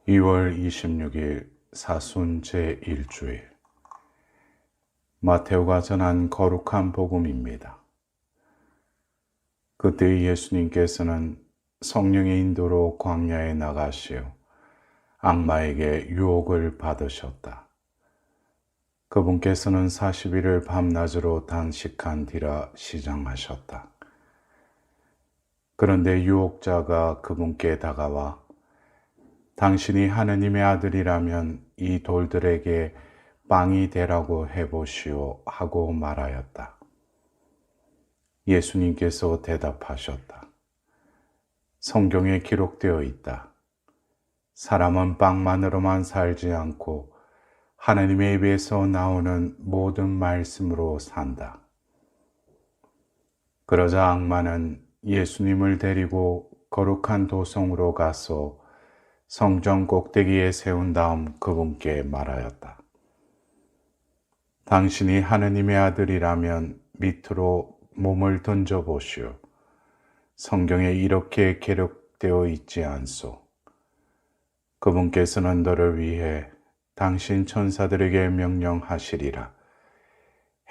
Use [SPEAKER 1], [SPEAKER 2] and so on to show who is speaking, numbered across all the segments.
[SPEAKER 1] 2월 26일 사순 제1주일 마테오가 전한 거룩한 복음입니다. 그때 예수님께서는 성령의 인도로 광야에 나가시어 악마에게 유혹을 받으셨다. 그분께서는 40일을 밤낮으로 단식한 뒤라 시장하셨다. 그런데 유혹자가 그분께 다가와 당신이 하느님의 아들이라면 이 돌들에게 빵이 되라고 해보시오 하고 말하였다. 예수님께서 대답하셨다. 성경에 기록되어 있다. 사람은 빵만으로만 살지 않고 하느님의 입에서 나오는 모든 말씀으로 산다. 그러자 악마는 예수님을 데리고 거룩한 도성으로 가서 성전 꼭대기에 세운 다음 그분께 말하였다. 당신이 하느님의 아들이라면 밑으로 몸을 던져보시오. 성경에 이렇게 기록되어 있지 않소. 그분께서는 너를 위해 당신 천사들에게 명령하시리라.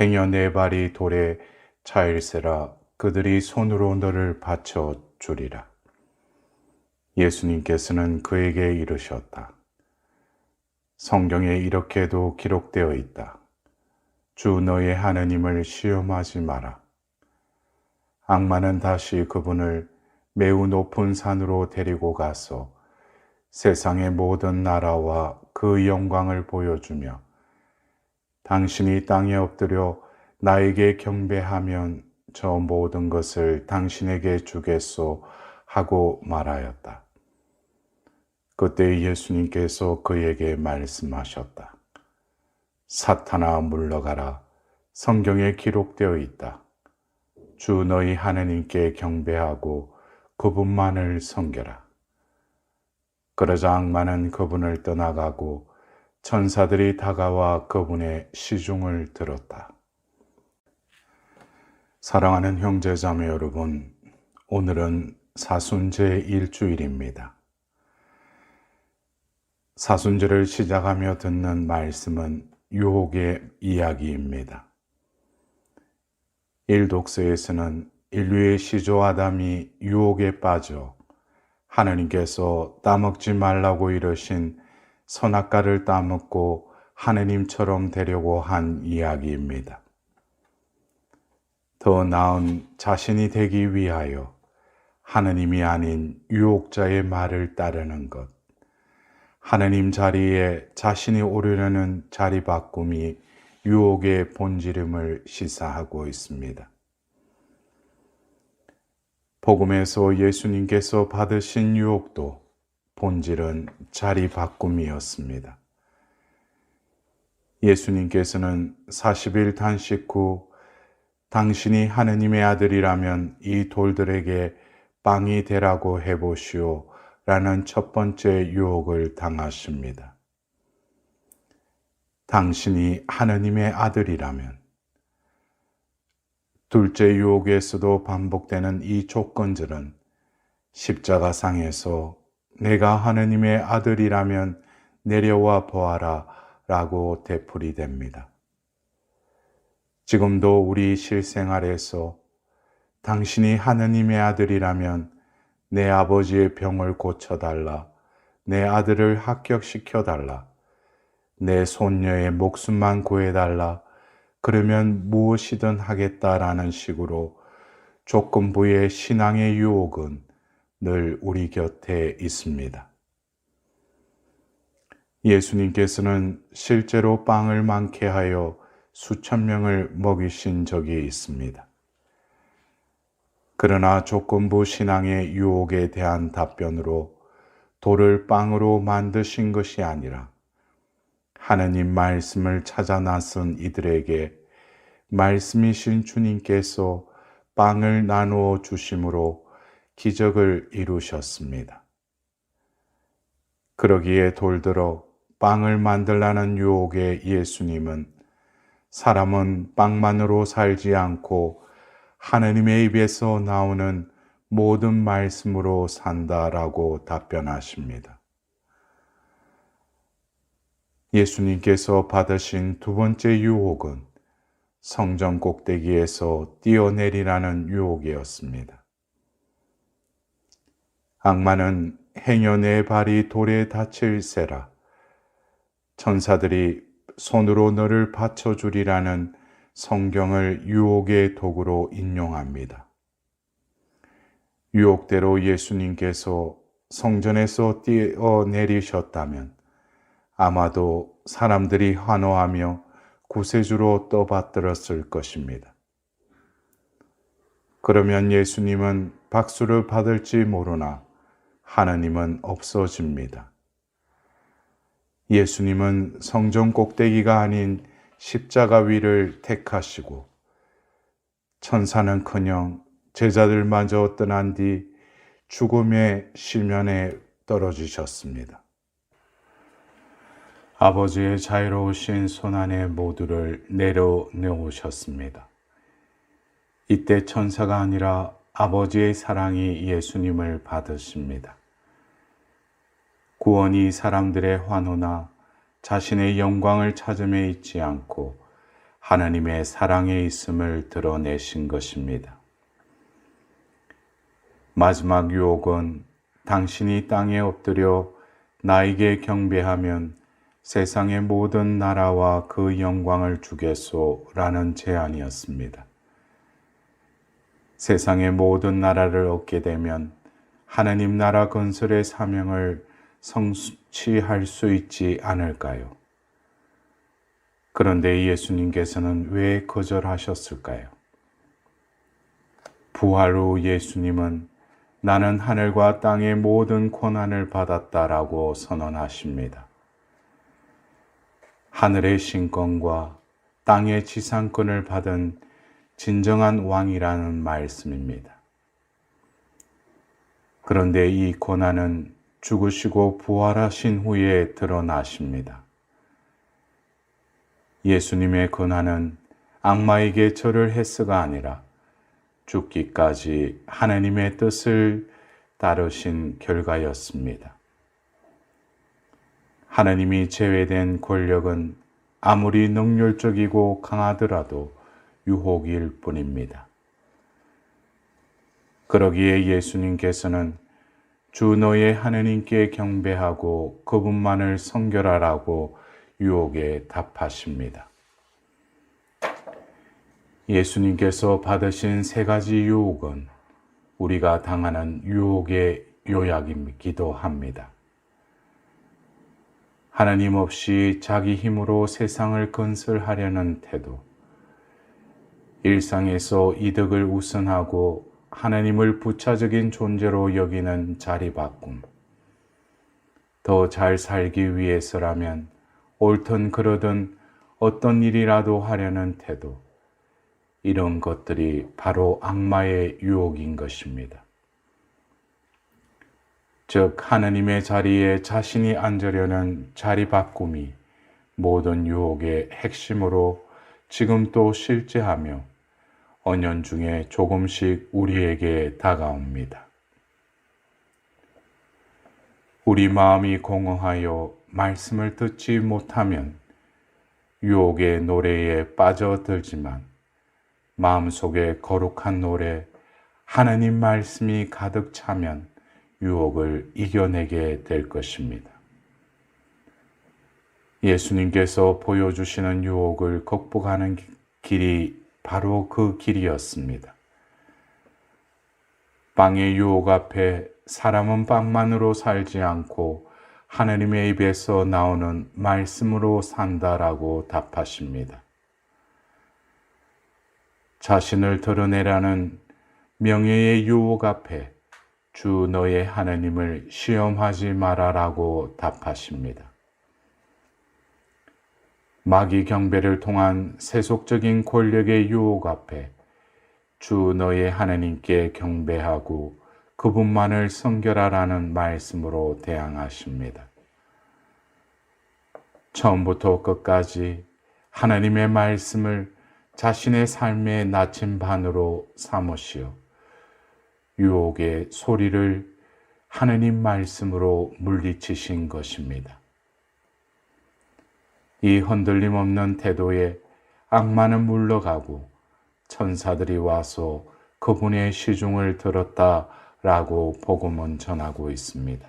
[SPEAKER 1] 행여 네 발이 돌에 차일세라 그들이 손으로 너를 받쳐 주리라. 예수님께서는 그에게 이르셨다. 성경에 이렇게도 기록되어 있다. 주 너의 하느님을 시험하지 마라. 악마는 다시 그분을 매우 높은 산으로 데리고 가서 세상의 모든 나라와 그 영광을 보여주며 당신이 땅에 엎드려 나에게 경배하면 저 모든 것을 당신에게 주겠소 하고 말하였다. 그때 예수님께서 그에게 말씀하셨다. 사탄아 물러가라. 성경에 기록되어 있다. 주 너희 하느님께 경배하고 그분만을 섬겨라. 그러자 악마는 그분을 떠나가고 천사들이 다가와 그분의 시중을 들었다. 사랑하는 형제자매 여러분, 오늘은 사순 제1주일입니다. 사순절을 시작하며 듣는 말씀은 유혹의 이야기입니다. 일독서에서는 인류의 시조 아담이 유혹에 빠져 하느님께서 따먹지 말라고 이르신 선악과를 따먹고 하느님처럼 되려고 한 이야기입니다. 더 나은 자신이 되기 위하여 하느님이 아닌 유혹자의 말을 따르는 것, 하느님 자리에 자신이 오르려는 자리 바꿈이 유혹의 본질임을 시사하고 있습니다. 복음에서 예수님께서 받으신 유혹도 본질은 자리 바꿈이었습니다. 예수님께서는 40일 단식 후 당신이 하느님의 아들이라면 이 돌들에게 빵이 되라고 해보시오 라는 첫 번째 유혹을 당하십니다. 당신이 하느님의 아들이라면 둘째 유혹에서도 반복되는 이 조건들은 십자가상에서 내가 하느님의 아들이라면 내려와 보아라 라고 되풀이됩니다. 지금도 우리 실생활에서 당신이 하느님의 아들이라면 내 아버지의 병을 고쳐달라, 내 아들을 합격시켜달라, 내 손녀의 목숨만 구해달라, 그러면 무엇이든 하겠다라는 식으로 조건부의 신앙의 유혹은 늘 우리 곁에 있습니다. 예수님께서는 실제로 빵을 많게 하여 수천 명을 먹이신 적이 있습니다. 그러나 조건부 신앙의 유혹에 대한 답변으로 돌을 빵으로 만드신 것이 아니라 하느님 말씀을 찾아 나선 이들에게 말씀이신 주님께서 빵을 나누어 주심으로 기적을 이루셨습니다. 그러기에 돌들어 빵을 만들라는 유혹의 예수님은 사람은 빵만으로 살지 않고 하느님의 입에서 나오는 모든 말씀으로 산다라고 답변하십니다. 예수님께서 받으신 두 번째 유혹은 성전 꼭대기에서 뛰어내리라는 유혹이었습니다. 악마는 행여 내 발이 돌에 닿칠세라 천사들이 손으로 너를 받쳐주리라는 성경을 유혹의 도구로 인용합니다. 유혹대로 예수님께서 성전에서 뛰어내리셨다면 아마도 사람들이 환호하며 구세주로 떠받들었을 것입니다. 그러면 예수님은 박수를 받을지 모르나 하느님은 없어집니다. 예수님은 성전 꼭대기가 아닌 십자가 위를 택하시고 천사는커녕 제자들마저 떠난 뒤 죽음의 실면에 떨어지셨습니다. 아버지의 자유로우신 손안에 모두를 내려놓으셨습니다. 이때 천사가 아니라 아버지의 사랑이 예수님을 받으십니다. 구원이 사람들의 환호나 자신의 영광을 찾음에 있지 않고 하나님의 사랑에 있음을 드러내신 것입니다. 마지막 유혹은 당신이 땅에 엎드려 나에게 경배하면 세상의 모든 나라와 그 영광을 주겠소라는 제안이었습니다. 세상의 모든 나라를 얻게 되면 하나님 나라 건설의 사명을 성취할 수 있지 않을까요? 그런데 예수님께서는 왜 거절하셨을까요? 부활 후 예수님은 나는 하늘과 땅의 모든 권한을 받았다라고 선언하십니다. 하늘의 신권과 땅의 지상권을 받은 진정한 왕이라는 말씀입니다. 그런데 이 권한은 죽으시고 부활하신 후에 드러나십니다. 예수님의 권한은 악마에게 절을 했으가 아니라 죽기까지 하나님의 뜻을 따르신 결과였습니다. 하나님이 제외된 권력은 아무리 능률적이고 강하더라도 유혹일 뿐입니다. 그러기에 예수님께서는 주 너의 하느님께 경배하고 그분만을 성결하라고 유혹에 답하십니다. 예수님께서 받으신 세 가지 유혹은 우리가 당하는 유혹의 요약이기도 합니다. 하나님 없이 자기 힘으로 세상을 건설하려는 태도, 일상에서 이득을 우선하고 하나님을 부차적인 존재로 여기는 자리바꿈, 더 잘 살기 위해서라면 옳든 그러든 어떤 일이라도 하려는 태도, 이런 것들이 바로 악마의 유혹인 것입니다. 즉 하나님의 자리에 자신이 앉으려는 자리바꿈이 모든 유혹의 핵심으로 지금 또 실제하며 언연중에 조금씩 우리에게 다가옵니다. 우리 마음이 공허하여 말씀을 듣지 못하면 유혹의 노래에 빠져들지만 마음속에 거룩한 노래, 하나님 말씀이 가득 차면 유혹을 이겨내게 될 것입니다. 예수님께서 보여주시는 유혹을 극복하는 길이 바로 그 길이었습니다. 빵의 유혹 앞에 사람은 빵만으로 살지 않고 하나님의 입에서 나오는 말씀으로 산다라고 답하십니다. 자신을 드러내라는 명예의 유혹 앞에 주 너의 하나님을 시험하지 마라라고 답하십니다. 마귀 경배를 통한 세속적인 권력의 유혹 앞에 주 너의 하나님께 경배하고 그분만을 성결하라는 말씀으로 대항하십니다. 처음부터 끝까지 하나님의 말씀을 자신의 삶의 나침반으로 삼으시어 유혹의 소리를 하나님 말씀으로 물리치신 것입니다. 이 흔들림 없는 태도에 악마는 물러가고 천사들이 와서 그분의 시중을 들었다라고 복음은 전하고 있습니다.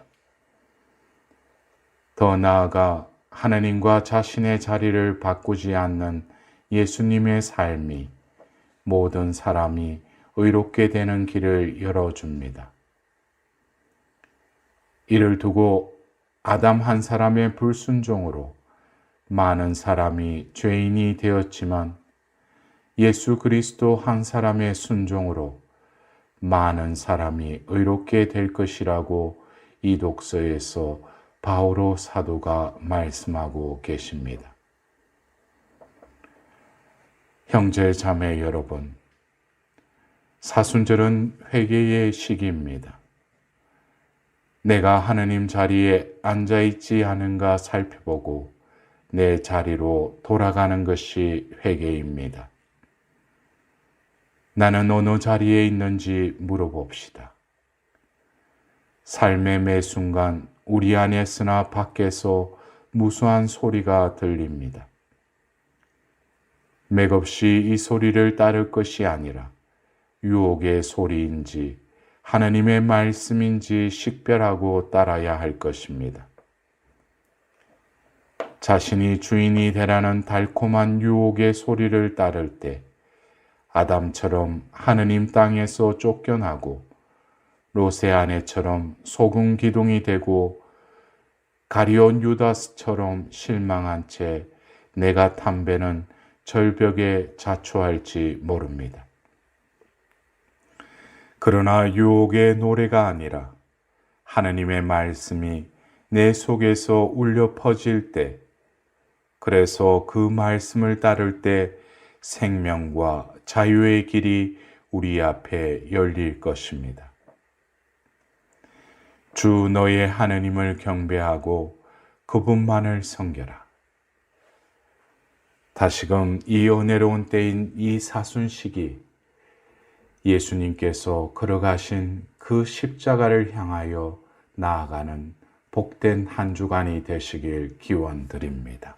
[SPEAKER 1] 더 나아가 하나님과 자신의 자리를 바꾸지 않는 예수님의 삶이 모든 사람이 의롭게 되는 길을 열어줍니다. 이를 두고 아담 한 사람의 불순종으로 많은 사람이 죄인이 되었지만 예수 그리스도 한 사람의 순종으로 많은 사람이 의롭게 될 것이라고 이 독서에서 바오로 사도가 말씀하고 계십니다. 형제 자매 여러분, 사순절은 회개의 시기입니다. 내가 하느님 자리에 앉아있지 않은가 살펴보고 내 자리로 돌아가는 것이 회개입니다. 나는 어느 자리에 있는지 물어봅시다. 삶의 매 순간 우리 안에서나 밖에서 무수한 소리가 들립니다. 맥없이 이 소리를 따를 것이 아니라 유혹의 소리인지 하나님의 말씀인지 식별하고 따라야 할 것입니다. 자신이 주인이 되라는 달콤한 유혹의 소리를 따를 때 아담처럼 하느님 땅에서 쫓겨나고 롯의 아내처럼 소금 기둥이 되고 가룟 유다스처럼 실망한 채 내가 탐배는 절벽에 자초할지 모릅니다. 그러나 유혹의 노래가 아니라 하느님의 말씀이 내 속에서 울려 퍼질 때, 그래서 그 말씀을 따를 때 생명과 자유의 길이 우리 앞에 열릴 것입니다. 주 너의 하느님을 경배하고 그분만을 섬겨라. 다시금 이 은혜로운 때인 이 사순시기 예수님께서 걸어가신 그 십자가를 향하여 나아가는 복된 한 주간이 되시길 기원드립니다.